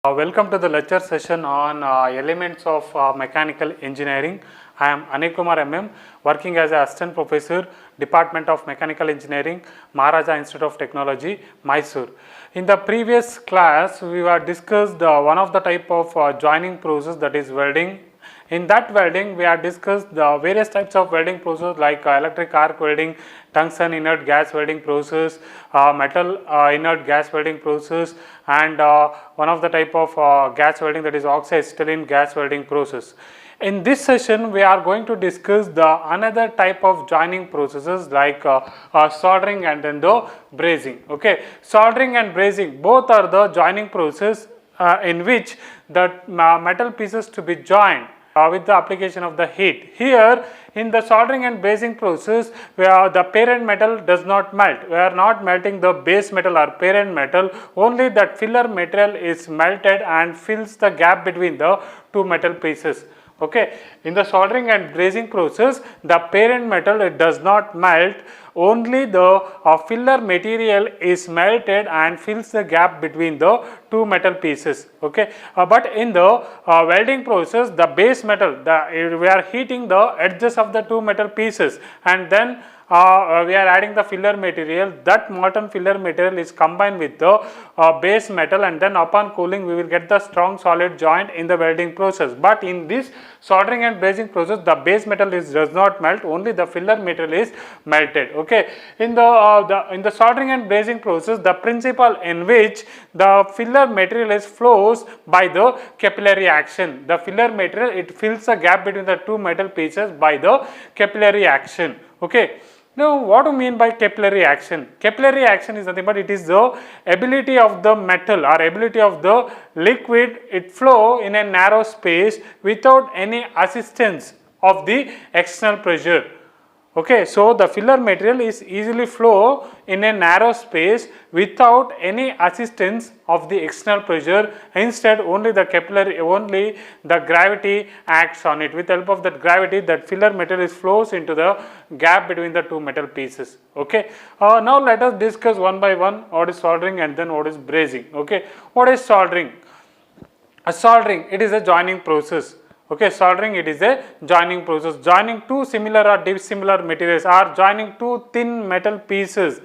Welcome to the lecture session on elements of mechanical engineering. I am Anil Kumar MM, working as an assistant professor, Department of Mechanical Engineering, Maharaja Institute of Technology, Mysore. In the previous class, we have discussed one of the type of joining process, that is welding. In that welding, we have discussed the various types of welding process like electric arc welding, tungsten inert gas welding process, metal inert gas welding process, and one of the type of gas welding, that is oxyacetylene gas welding process. In this session, we are going to discuss the another type of joining processes like soldering and then the brazing. Okay, soldering and brazing both are the joining process in which the metal pieces to be joined with the application of the heat. Here in the soldering and brazing process, where the parent metal does not melt, we are not melting the base metal or parent metal, only that filler material is melted and fills the gap between the two metal pieces. Okay, in the soldering and brazing process, the parent metal, it does not melt, only the filler material is melted and fills the gap between the two metal pieces. Okay, but in the welding process, the base metal, we are heating the edges of the two metal pieces, and then we are adding the filler material. That molten filler material is combined with the base metal, and then upon cooling we will get the strong solid joint in the welding process. But in this soldering and brazing process, the base metal does not melt, only the filler material is melted. Okay, in the soldering and brazing process, the principle in which the filler material is flows by the capillary action. The filler material, it fills the gap between the two metal pieces by the capillary action. Okay. Now, what do you mean by capillary action? Capillary action is nothing but it is the ability of the metal or ability of the liquid, it flow in a narrow space without any assistance of the external pressure. Okay, so the filler material is easily flow in a narrow space without any assistance of the external pressure. Instead, only the gravity acts on it. With the help of that gravity, that filler material flows into the gap between the two metal pieces. Okay, now let us discuss one by one what is soldering and then what is brazing. Okay, what is soldering? Soldering, it is a joining process. Okay, soldering, it is a joining process, joining two similar or dissimilar materials, or joining two thin metal pieces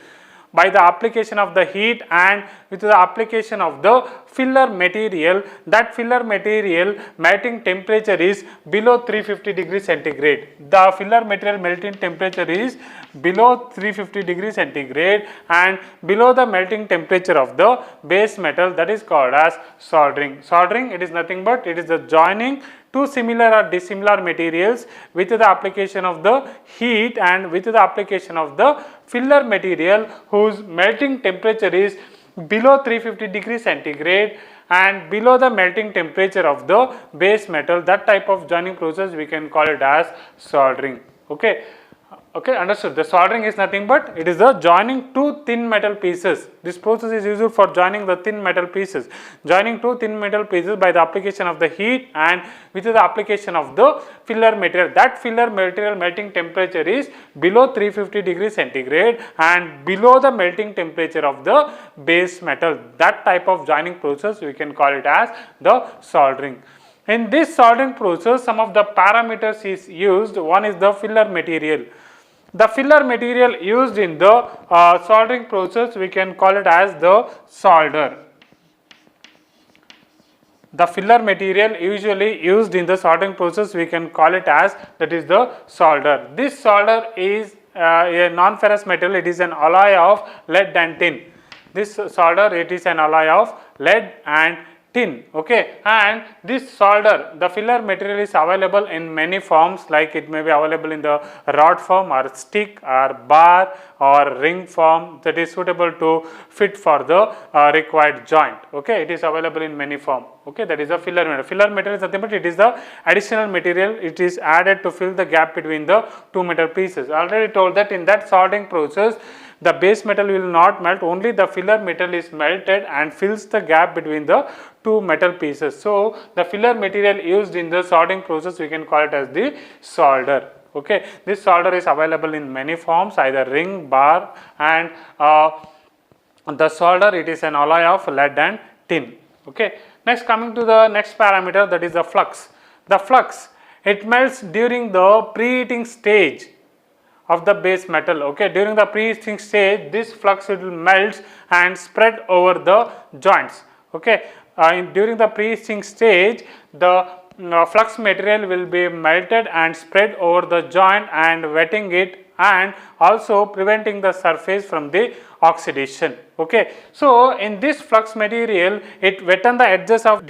by the application of the heat and with the application of the filler material. That filler material melting temperature is below 350 degrees centigrade. The filler material melting temperature is below 350 degrees centigrade and below the melting temperature of the base metal, that is called as soldering. Soldering, it is nothing but it is the joining two similar or dissimilar materials with the application of the heat and with the application of the filler material whose melting temperature is below 350 degrees centigrade and below the melting temperature of the base metal. That type of joining process we can call it as soldering. Okay. Okay, understood. The soldering is nothing but it is the joining two thin metal pieces. This process is used for joining the thin metal pieces. Joining two thin metal pieces by the application of the heat and with the application of the filler material. That filler material melting temperature is below 350 degrees centigrade and below the melting temperature of the base metal. That type of joining process we can call it as the soldering. In this soldering process, some of the parameters is used. One is the filler material. The filler material used in the soldering process, we can call it as the solder. The filler material usually used in the soldering process, we can call it as, that is the solder. This solder is a non-ferrous metal, it is an alloy of lead and tin. This solder, it is an alloy of lead and tin. Okay, and this solder, the filler material is available in many forms, like it may be available in the rod form or stick or bar or ring form, that is suitable to fit for the required joint. Okay, it is available in many form. Okay, that is the filler material. Filler material is nothing but it is the additional material, it is added to fill the gap between the two metal pieces. I already told that in that soldering process, the base metal will not melt, only the filler metal is melted and fills the gap between the two metal pieces. So, the filler material used in the soldering process, we can call it as the solder. Okay, this solder is available in many forms, either ring, bar, and the solder, it is an alloy of lead and tin. Okay. Next, coming to the next parameter, that is the flux. The flux, it melts during the preheating stage of the base metal. Okay, during the preheating stage, this flux it will melt and spread over the joints. Okay, during the preheating stage, the flux material will be melted and spread over the joint and wetting it, and also preventing the surface from the oxidation. Okay, so in this flux material, it wettens the edges of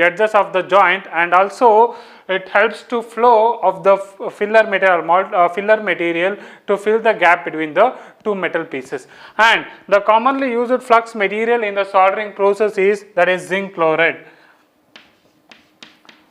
the joint, and also it helps to flow of the filler material to fill the gap between the two metal pieces. And the commonly used flux material in the soldering process is, that is, zinc chloride.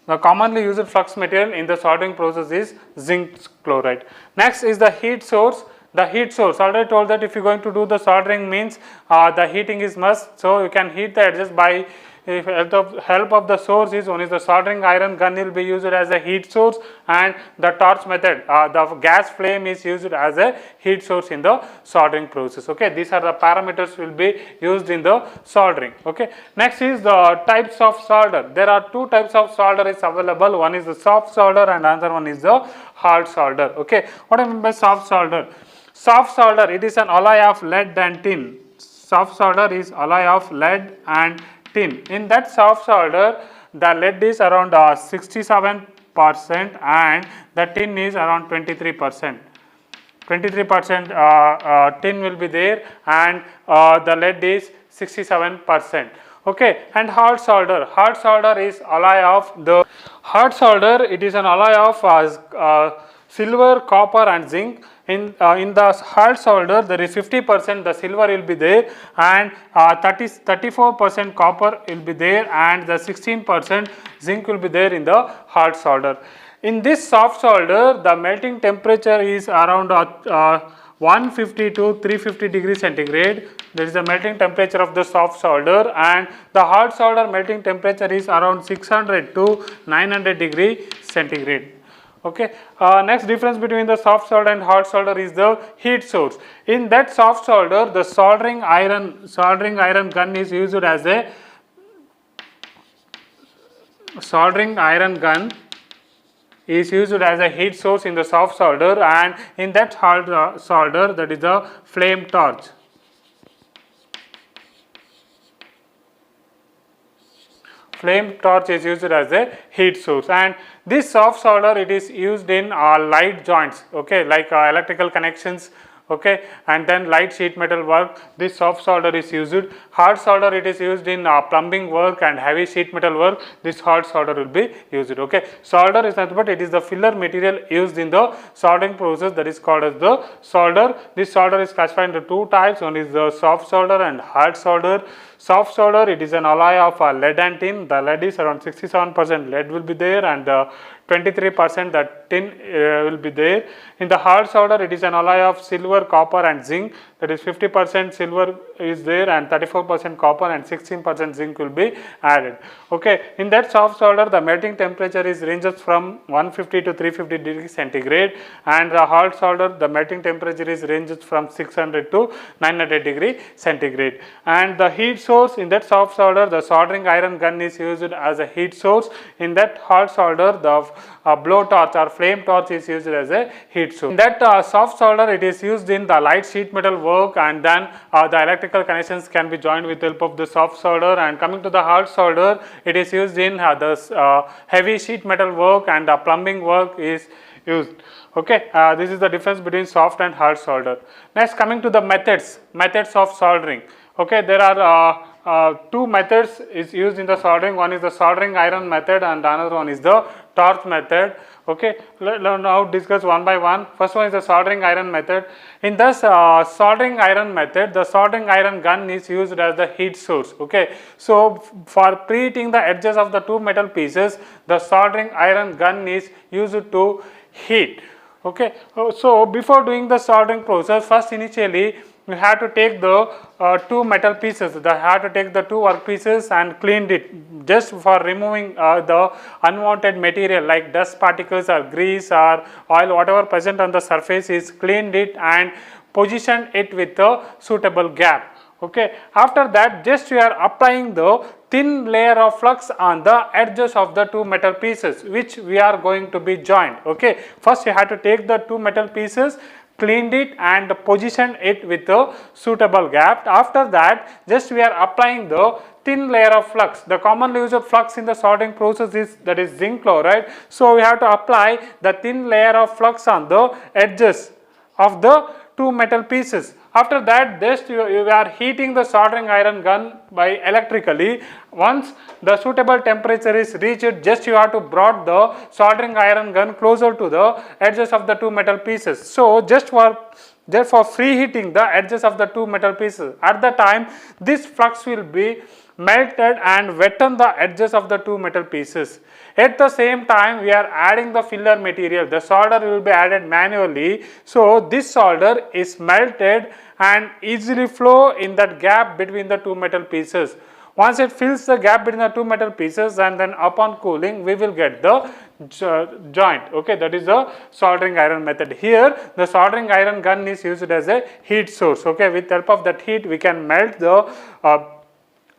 The commonly used flux material in the soldering process is zinc chloride. Next is the heat source. The heat source, already told that if you are going to do the soldering means the heating is must. So you can heat the edges by help of the source is, one is the soldering iron gun will be used as a heat source, and the torch method, the gas flame is used as a heat source in the soldering process. Okay, these are the parameters will be used in the soldering. Okay, next is the types of solder. There are two types of solder is available. One is the soft solder and another one is the hard solder. Okay, what I mean by soft solder? Soft solder, it is an alloy of lead and tin. Soft solder is alloy of lead and tin. In that soft solder, the lead is around 67% and the tin is around 23%. 23% tin will be there, and the lead is 67%. Okay, and hard solder. Hard solder is alloy of the hard solder. It is an alloy of silver, copper, and zinc. In the hard solder, there is 50% the silver will be there, and 34% copper will be there, and the 16% zinc will be there in the hard solder. In this soft solder, the melting temperature is around 150 to 350 degrees centigrade. That is the melting temperature of the soft solder, and the hard solder melting temperature is around 600 to 900 degree centigrade. Okay. Next difference between the soft solder and hard solder is the heat source. In that soft solder, the soldering iron gun is used as a heat source in the soft solder, and in that hard solder, that is the flame torch. Flame torch is used as a heat source, and this soft solder, it is used in light joints, okay, like electrical connections, okay, and then light sheet metal work. This soft solder is used. Hard solder, it is used in plumbing work and heavy sheet metal work. This hard solder will be used. Okay, solder is nothing but it is the filler material used in the soldering process, that is called as the solder. This solder is classified into two types. One is the soft solder and hard solder. Soft solder, it is an alloy of lead and tin. The lead is around 67% lead will be there, and 23% the tin will be there. In the hard solder, it is an alloy of silver, copper, and zinc. That is 50% silver is there, and 34% copper and 16% zinc will be added. Okay, in that soft solder, the melting temperature is ranges from 150 to 350 degrees centigrade, and the hard solder, the melting temperature is ranges from 600 to 900 degree centigrade. And the heat source, in that soft solder, the soldering iron gun is used as a heat source. In that hard solder, the blow torch or flame torch is used as a heat source. In that soft solder, it is used in the light sheet metal work, and then the electrical connections can be joined with the help of the soft solder. And coming to the hard solder, it is used in the heavy sheet metal work, and the plumbing work is used. Okay, this is the difference between soft and hard solder. Next, coming to the methods of soldering. Okay, there are two methods is used in the soldering. One is the soldering iron method, and another one is the torch method. Okay, let's now discuss one by one. First one is the soldering iron method. In this soldering iron method, the soldering iron gun is used as the heat source. Okay, so for preheating the edges of the two metal pieces, the soldering iron gun is used to heat. Okay, so before doing the soldering process, first initially you have to take the two metal pieces. You have to take the two work pieces and cleaned it, just for removing the unwanted material like dust particles or grease or oil, whatever present on the surface is cleaned it and positioned it with a suitable gap. Okay, after that, just you are applying the thin layer of flux on the edges of the two metal pieces which we are going to be joined. Okay, first you have to take the two metal pieces, cleaned it and positioned it with a suitable gap. After that, just we are applying the thin layer of flux. The commonly used flux in the soldering process is that is zinc chloride. So we have to apply the thin layer of flux on the edges of the two metal pieces. After that, just you are heating the soldering iron gun by electrically. Once the suitable temperature is reached, just you have to brought the soldering iron gun closer to the edges of the two metal pieces. So just for preheating the edges of the two metal pieces, at the time this flux will be melted and wetten the edges of the two metal pieces. At the same time, we are adding the filler material. The solder will be added manually. So this solder is melted and easily flow in that gap between the two metal pieces. Once it fills the gap between the two metal pieces, and then upon cooling we will get the joint. Okay, that is the soldering iron method. Here the soldering iron gun is used as a heat source. Okay, with help of that heat we can melt the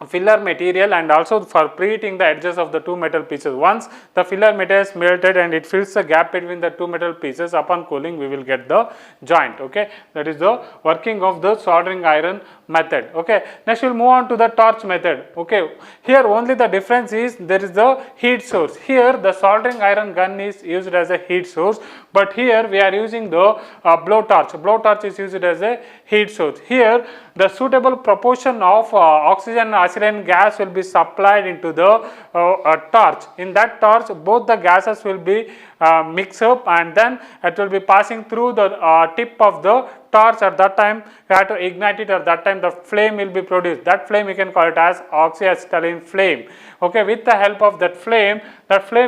filler material and also for preheating the edges of the two metal pieces. Once the filler material is melted and it fills the gap between the two metal pieces, upon cooling we will get the joint. Okay, that is the working of the soldering iron method. Okay, next we will move on to the torch method. Okay, here only the difference is there is the heat source. Here the soldering iron gun is used as a heat source, but here we are using the blow torch. Blow torch is used as a heat source. Here the suitable proportion of oxygen and acetylene gas will be supplied into the torch. In that torch, both the gases will be mixed up and then it will be passing through the tip of the torch. At that time you have to ignite it. At that time the flame will be produced. That flame you can call it as oxyacetylene flame. Okay, with the help of that flame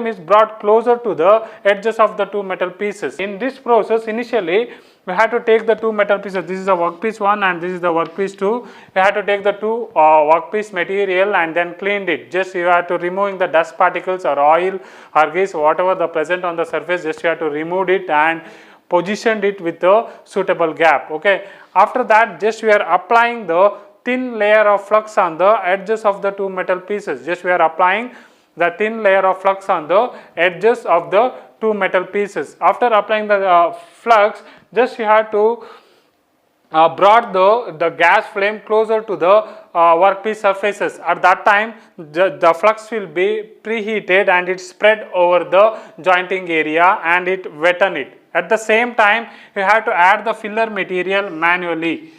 is brought closer to the edges of the two metal pieces. In this process, initially we have to take the two metal pieces. This is the workpiece 1 and this is the workpiece 2. We have to take the two workpiece material and then cleaned it. Just you have to removing the dust particles or oil or grease, whatever the present on the surface, just you have to remove it and positioned it with a suitable gap. Okay, after that just we are applying the thin layer of flux on the edges of the two metal pieces. Just we are applying the thin layer of flux on the edges of the two metal pieces. After applying the flux, just you have to brought the gas flame closer to the workpiece surfaces. At that time the flux will be preheated and it spread over the jointing area and it wetten it. At the same time you have to add the filler material manually.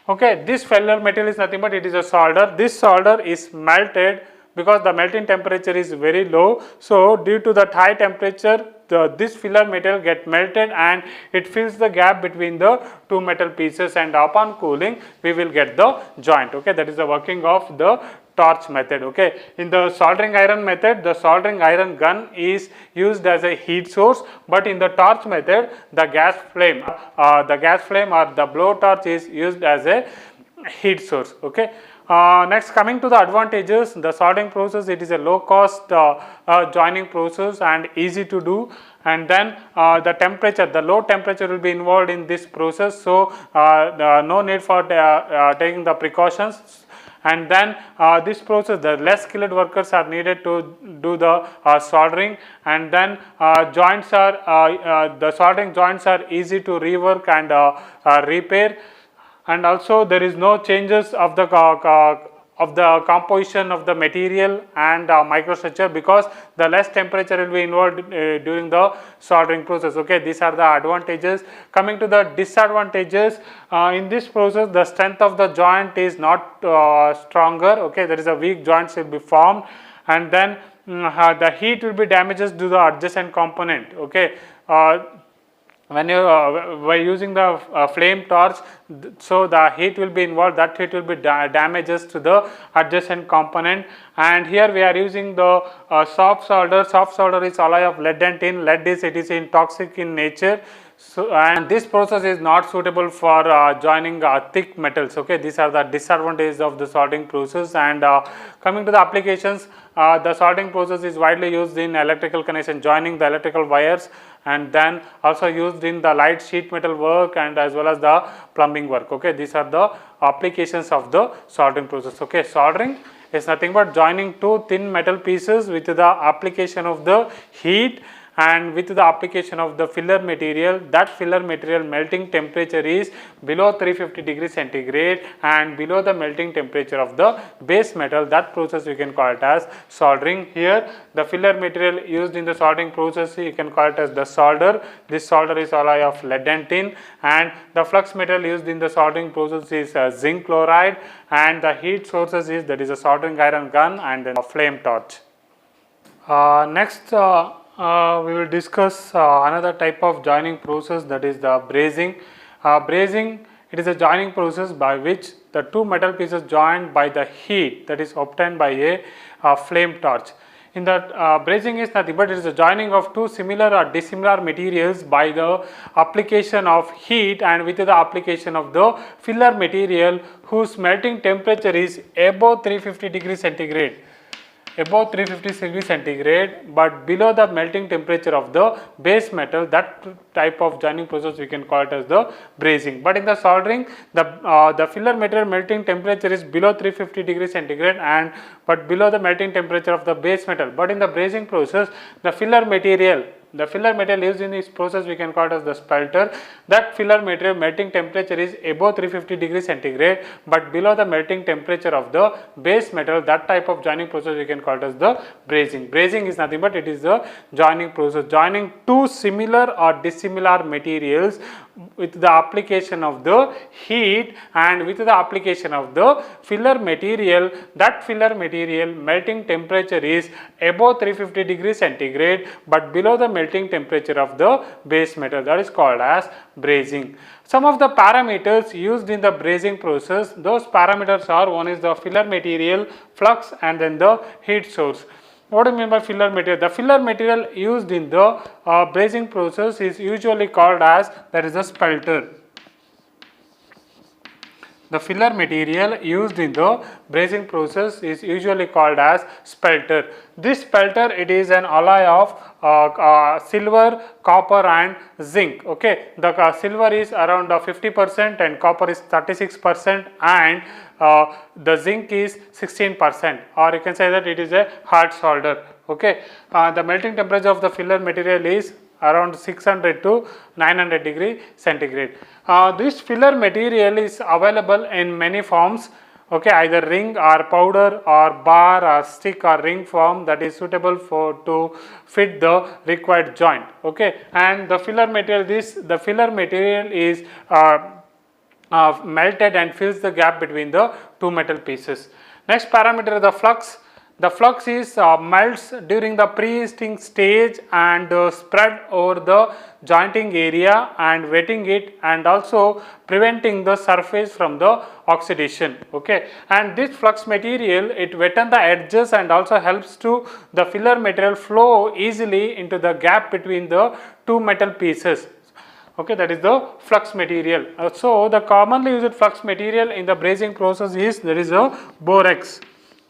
Okay, this filler material is nothing but it is a solder. This solder is melted because the melting temperature is very low. So due to that high temperature, this filler material get melted and it fills the gap between the two metal pieces, and upon cooling we will get the joint. Okay, that is the working of the torch method. Okay, in the soldering iron method, the soldering iron gun is used as a heat source, but in the torch method the gas flame or the blow torch is used as a heat source. Okay. Next, coming to the advantages, the soldering process, it is a low cost joining process and easy to do, and then the temperature, the low temperature will be involved in this process, so no need for taking the precautions. And then this process, the less skilled workers are needed to do the soldering, and then joints are the soldering joints are easy to rework and repair. And also there is no changes of the composition of the material and microstructure because the less temperature will be involved during the soldering process. Okay, these are the advantages. Coming to the disadvantages, in this process the strength of the joint is not stronger. Okay, there is a weak joints will be formed, and then the heat will be damages to the adjacent component. Okay, when you by using the flame torch, so the heat will be involved, that heat will be damages to the adjacent component. And here we are using the soft solder. Soft solder is alloy of lead and tin. Lead is toxic in nature. So, and this process is not suitable for joining thick metals. Okay, these are the disadvantages of the soldering process. And coming to the applications, the soldering process is widely used in electrical connection, joining the electrical wires, and then also used in the light sheet metal work and as well as the plumbing work. Okay, these are the applications of the soldering process. Okay, soldering is nothing but joining two thin metal pieces with the application of the heat and with the application of the filler material. That filler material melting temperature is below 350 degrees centigrade and below the melting temperature of the base metal. That process we can call it as soldering. Here the filler material used in the soldering process, you can call it as the solder. This solder is alloy of lead and tin, and the flux material used in the soldering process is zinc chloride, and the heat sources is, that is a soldering iron gun and then a flame torch. Next we will discuss another type of joining process, that is the brazing. Brazing, it is a joining process by which the two metal pieces joined by the heat that is obtained by a flame torch. In that brazing is nothing but it is a joining of two similar or dissimilar materials by the application of heat and with the application of the filler material whose melting temperature is above 350 degrees centigrade. Above 350 degrees centigrade, but below the melting temperature of the base metal. That type of joining process we can call it as the brazing. But in the soldering, the filler material melting temperature is below 350 degrees centigrade and but below the melting temperature of the base metal. But in the brazing process, the filler material used in this process we can call it as the spelter. That filler material melting temperature is above 350 degrees centigrade but below the melting temperature of the base metal. That type of joining process we can call it as the brazing. Brazing is nothing but it is the joining process, joining two similar or dissimilar materials with the application of the heat and with the application of the filler material. That filler material melting temperature is above 350 degrees centigrade but below the melting temperature of the base metal. That is called as brazing. Some of the parameters used in the brazing process, those parameters are, one is the filler material, flux, and then the heat source. What do you mean by filler material? The filler material used in the brazing process is usually called as, that is a spelter. The filler material used in the brazing process is usually called as spelter. This spelter, it is an alloy of silver, copper and zinc. Okay, the silver is around 50% and copper is 36% and the zinc is 16%, or you can say that it is a hard solder. Okay, the melting temperature of the filler material is around 600 to 900 degree centigrade. This filler material is available in many forms. Okay, either ring or powder or bar or stick or ring form that is suitable to fit the required joint. Okay, and the filler material is melted and fills the gap between the two metal pieces. Next parameter, the flux. The flux is melts during the pre-heating stage and spread over the jointing area and wetting it and also preventing the surface from the oxidation. Okay, and this flux material, it wettens the edges and also helps to the filler material flow easily into the gap between the two metal pieces. Okay, that is the flux material. So the commonly used flux material in the brazing process is, there is a borax.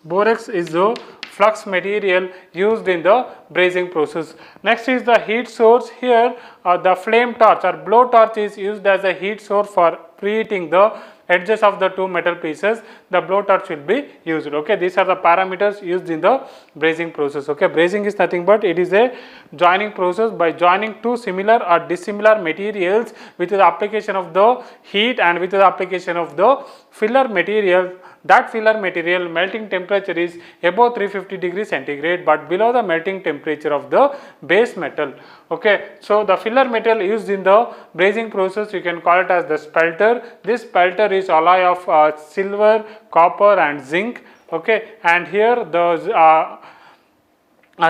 Borax is the flux material used in the brazing process. Next is the heat source. Here the flame torch or blow torch is used as a heat source for preheating the edges of the two metal pieces. The blow torch will be used. Okay, these are the parameters used in the brazing process. Okay, brazing is nothing but it is a joining process by joining two similar or dissimilar materials with the application of the heat and with the application of the filler material. That filler material melting temperature is above 350 degrees centigrade but below the melting temperature of the base metal. Okay, so the filler material used in the brazing process, you can call it as the spelter. This spelter is alloy of silver, copper and zinc. Okay, and here the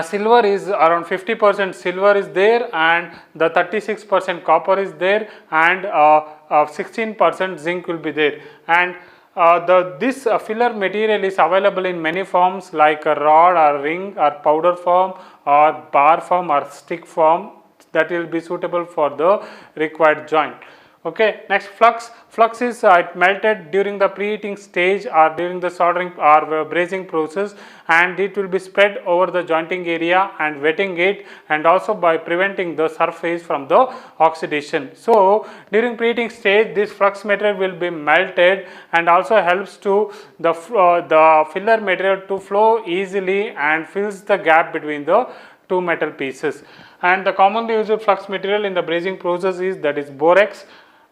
silver is around 50% silver is there and the 36% copper is there and 16% zinc will be there. And this filler material is available in many forms like a rod or ring or powder form or bar form or stick form that will be suitable for the required joint. Okay, next flux. Flux is it melted during the preheating stage or during the soldering or brazing process, and it will be spread over the jointing area and wetting it, and also by preventing the surface from the oxidation. So during preheating stage, this flux material will be melted and also helps to the filler material to flow easily and fills the gap between the two metal pieces. And the commonly used flux material in the brazing process is that is borax,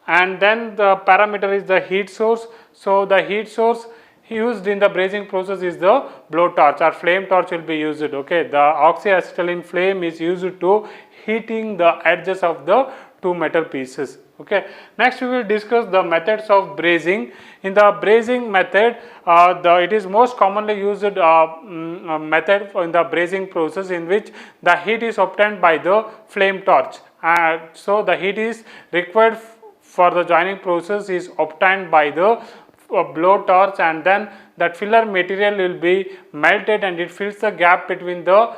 and then the parameter is the heat source. So the heat source used in the brazing process is the blow torch or flame torch will be used. Okay, the oxyacetylene flame is used to heating the edges of the two metal pieces. Okay, next we will discuss the methods of brazing. In the brazing method, it is most commonly used method in the brazing process, in which the heat is obtained by the flame torch. So the heat is required for the joining process is obtained by the blow torch, and then that filler material will be melted and it fills the gap between the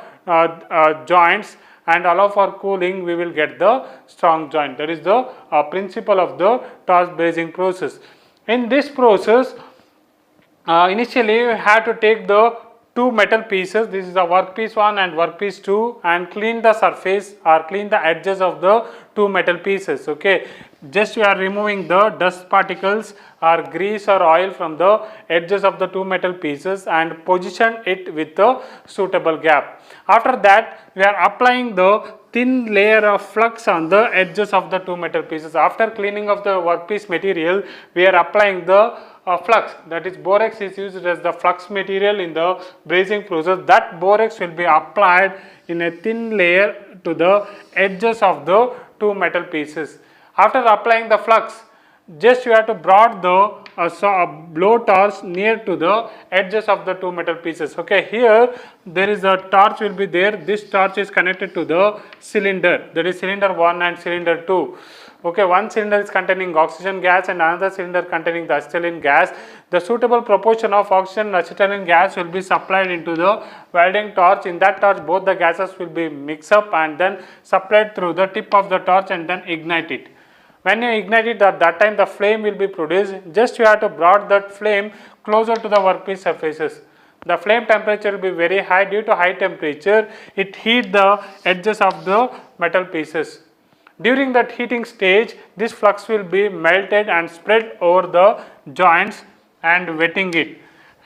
joints and allow for cooling. We will get the strong joint. That is the principle of the torch brazing process. In this process, initially we have to take the two metal pieces, this is the workpiece 1 and workpiece 2, and clean the surface or clean the edges of the two metal pieces. Okay, just we are removing the dust particles or grease or oil from the edges of the two metal pieces and position it with the suitable gap. After that, we are applying the thin layer of flux on the edges of the two metal pieces. After cleaning of the workpiece material, we are applying the flux, that is borax is used as the flux material in the brazing process. That borax will be applied in a thin layer to the edges of the two metal pieces. After applying the flux, just you have to brought the blow torch near to the edges of the two metal pieces. Okay, here there is a torch will be there. This torch is connected to the cylinder, that is cylinder 1 and cylinder 2. Okay, one cylinder is containing oxygen gas and another cylinder containing the acetylene gas. The suitable proportion of oxygen and acetylene gas will be supplied into the welding torch. In that torch, both the gases will be mixed up and then supplied through the tip of the torch and then ignite it. When you ignite it, at that time the flame will be produced. Just you have to brought that flame closer to the workpiece surfaces. The flame temperature will be very high. Due to high temperature, it heat the edges of the metal pieces. During that heating stage, this flux will be melted and spread over the joints and wetting it.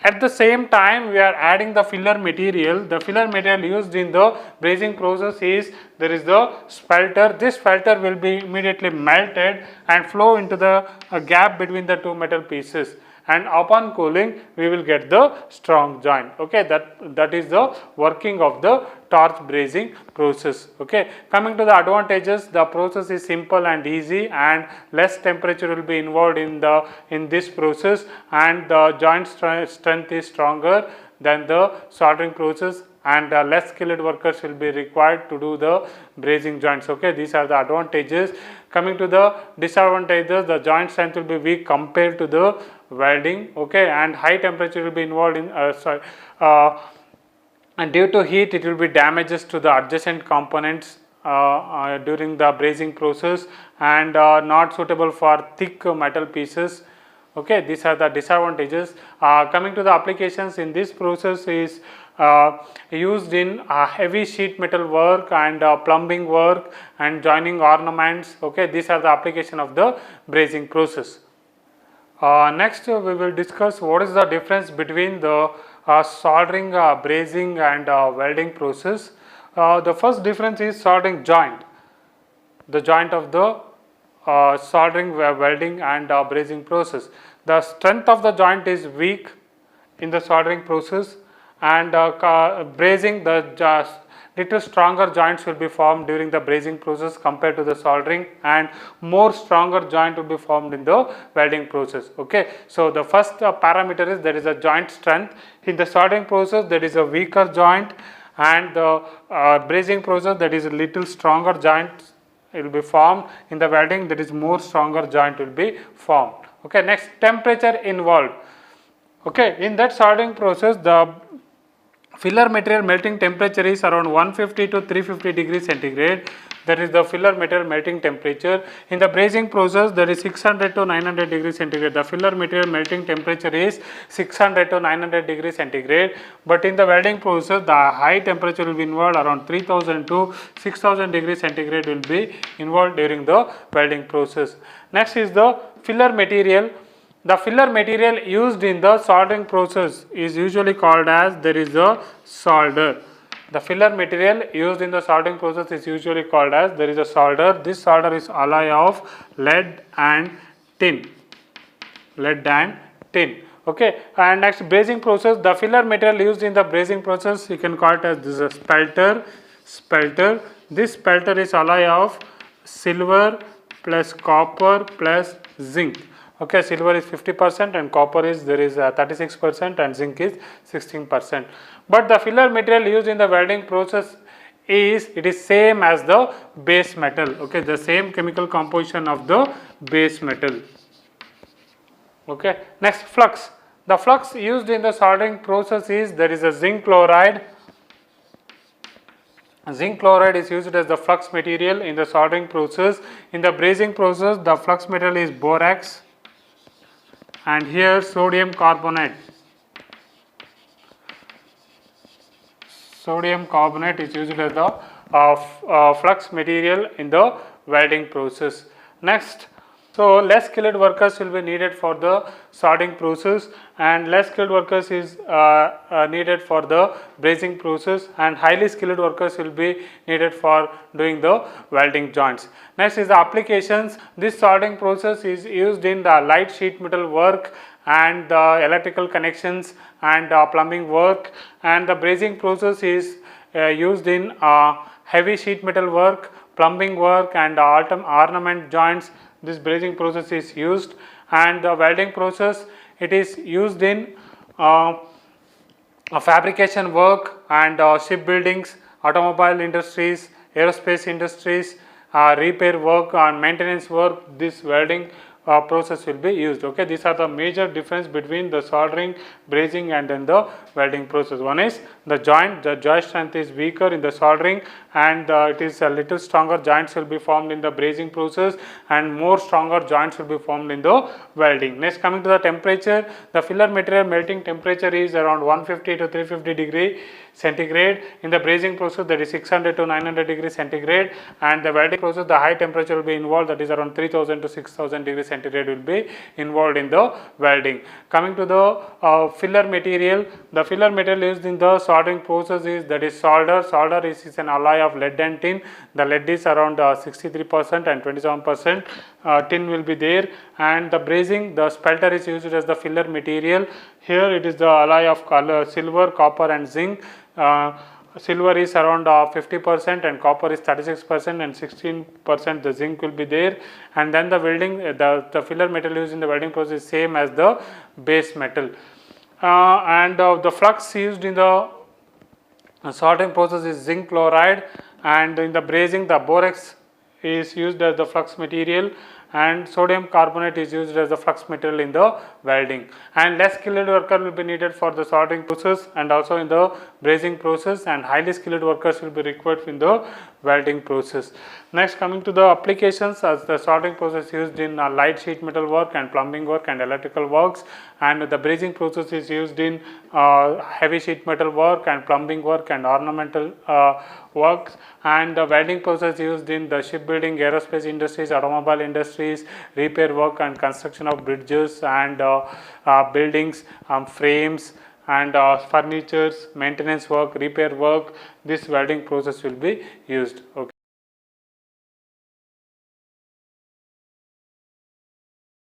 At the same time, we are adding the filler material. The filler material used in the brazing process is, there is the spelter. This spelter will be immediately melted and flow into the gap between the two metal pieces. And upon cooling, we will get the strong joint. Okay, that is the working of the torch brazing process. Okay, coming to the advantages, the process is simple and easy, and less temperature will be involved in this process, and the joint strength is stronger than the soldering process, and less skilled workers will be required to do the brazing joints. Okay, these are the advantages. Coming to the disadvantages, the joint strength will be weak compared to the welding. Okay, and high temperature will be involved in and due to heat it will be damages to the adjacent components during the brazing process, and not suitable for thick metal pieces. Okay, these are the disadvantages. Coming to the applications in this process is used in heavy sheet metal work and plumbing work and joining ornaments. Okay, these are the application of the brazing process. Next we will discuss what is the difference between the soldering, brazing and welding process. The first difference is soldering joint. The joint of the soldering, welding and brazing process. The strength of the joint is weak in the soldering process, and brazing, the little stronger joints will be formed during the brazing process compared to the soldering, and more stronger joint will be formed in the welding process. Okay, so the first parameter is there is a joint strength. In the soldering process there is a weaker joint, and the brazing process that is a little stronger joint will be formed. In the welding that is more stronger joint will be formed. Okay, next, temperature involved. Okay, in that soldering process the Filler material melting temperature is around 150 to 350 degrees centigrade. That is the filler material melting temperature. In the brazing process, that is 600 to 900 degrees centigrade. The filler material melting temperature is 600 to 900 degrees centigrade. But in the welding process, the high temperature will be involved, around 3000 to 6000 degrees centigrade will be involved during the welding process. Next is the filler material. The filler material used in the soldering process is usually called as, there is a solder. The filler material used in the soldering process is usually called as, there is a solder. This solder is alloy of lead and tin. Lead and tin. Okay. And next, brazing process. The filler material used in the brazing process, you can call it as, this is a spelter. Spelter. This spelter is alloy of silver plus copper plus zinc. Okay, silver is 50% and copper is, there is 36% and zinc is 16%. But the filler material used in the welding process is, it is same as the base metal. Okay, the same chemical composition of the base metal. Okay, next, flux. The flux used in the soldering process is, there is a zinc chloride. Zinc chloride is used as the flux material in the soldering process. In the brazing process, the flux material is borax. And here sodium carbonate. Sodium carbonate is used as the flux material in the welding process. Next, so less skilled workers will be needed for the soldering process, and less skilled workers is needed for the brazing process, and highly skilled workers will be needed for doing the welding joints. Next is the applications. This soldering process is used in the light sheet metal work and the electrical connections and plumbing work, and the brazing process is used in heavy sheet metal work, plumbing work and ornament joints. This brazing process is used, and the welding process, it is used in fabrication work and shipbuildings, automobile industries, aerospace industries, repair work and maintenance work. This welding process will be used. Okay, these are the major difference between the soldering, brazing and then the welding process. One is the joint strength is weaker in the soldering, and it is a little stronger joints will be formed in the brazing process, and more stronger joints will be formed in the welding. Next, coming to the temperature, the filler material melting temperature is around 150 to 350 degree centigrade. In the brazing process, that is 600 to 900 degrees centigrade, and the welding process, the high temperature will be involved, that is around 3000 to 6000 degrees centigrade will be involved in the welding. Coming to the filler material, the filler material used in the soldering process is, that is solder. Solder is an alloy of lead and tin. The lead is around 63% and 27% tin will be there, and the brazing, the spelter is used as the filler material. Here it is the alloy of silver, copper and zinc. Silver is around 50% and copper is 36% and 16% the zinc will be there. And then the welding, the filler metal used in the welding process is same as the base metal. And the flux used in the soldering process is zinc chloride, and in the brazing, the borax is used as the flux material, and sodium carbonate is used as the flux material in the welding. And less skilled worker will be needed for the soldering process and also in the brazing process, and highly skilled workers will be required in the welding process. Next, coming to the applications, as the soldering process used in light sheet metal work and plumbing work and electrical works, and the brazing process is used in heavy sheet metal work and plumbing work and ornamental works, and the welding process used in the shipbuilding, aerospace industries, automobile industries, repair work and construction of bridges and buildings, frames and furnitures, maintenance work, repair work. This welding process will be used. Okay.